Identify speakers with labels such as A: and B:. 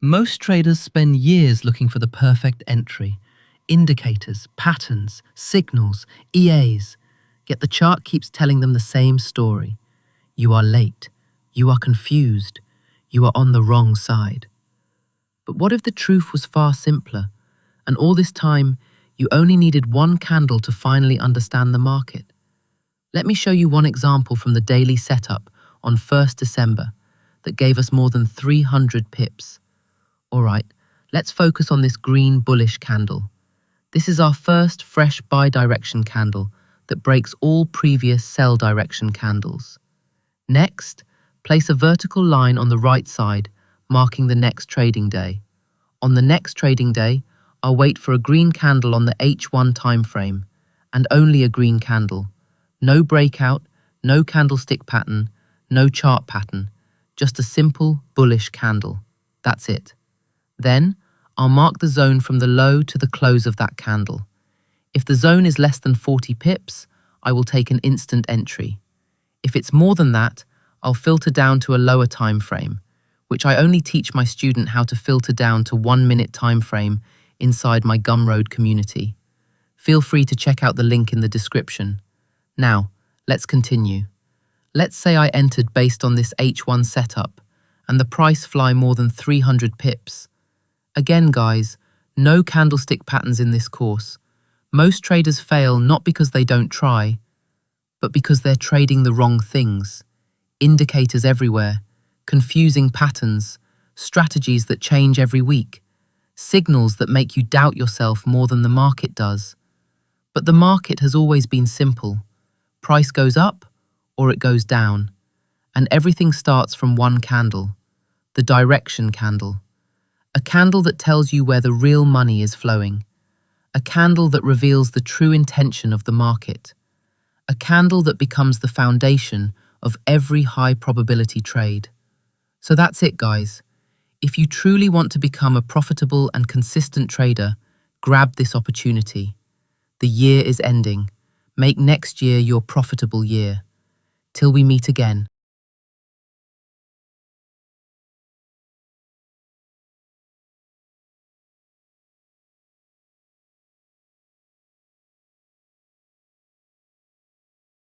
A: Most traders spend years looking for the perfect entry. Indicators, patterns, signals, EAs. Yet the chart keeps telling them the same story. You are late. You are confused. You are on the wrong side. But what if the truth was far simpler, and all this time you only needed one candle to finally understand the market? Let me show you one example from the daily setup on 1st December that gave us more than 300 pips. Alright, let's focus on this green bullish candle. This is our first fresh buy direction candle that breaks all previous sell direction candles. Next, place a vertical line on the right side, marking the next trading day. On the next trading day, I'll wait for a green candle on the H1 time frame, and only a green candle. No breakout, no candlestick pattern, no chart pattern, just a simple bullish candle. That's it. Then, I'll mark the zone from the low to the close of that candle. If the zone is less than 40 pips, I will take an instant entry. If it's more than that, I'll filter down to a lower time frame, which I only teach my student how to filter down to 1 minute time frame inside my Gumroad community. Feel free to check out the link in the description. Now, let's continue. Let's say I entered based on this H1 setup, and the price fly more than 300 pips. Again, guys, no candlestick patterns in this course. Most traders fail not because they don't try, but because they're trading the wrong things. Indicators everywhere, confusing patterns, strategies that change every week, signals that make you doubt yourself more than the market does. But the market has always been simple. Price goes up or it goes down, and everything starts from one candle, the direction candle. A candle that tells you where the real money is flowing. A candle that reveals the true intention of the market. A candle that becomes the foundation of every high probability trade. So that's it, guys. If you truly want to become a profitable and consistent trader, grab this opportunity. The year is ending. Make next year your profitable year. Till we meet again.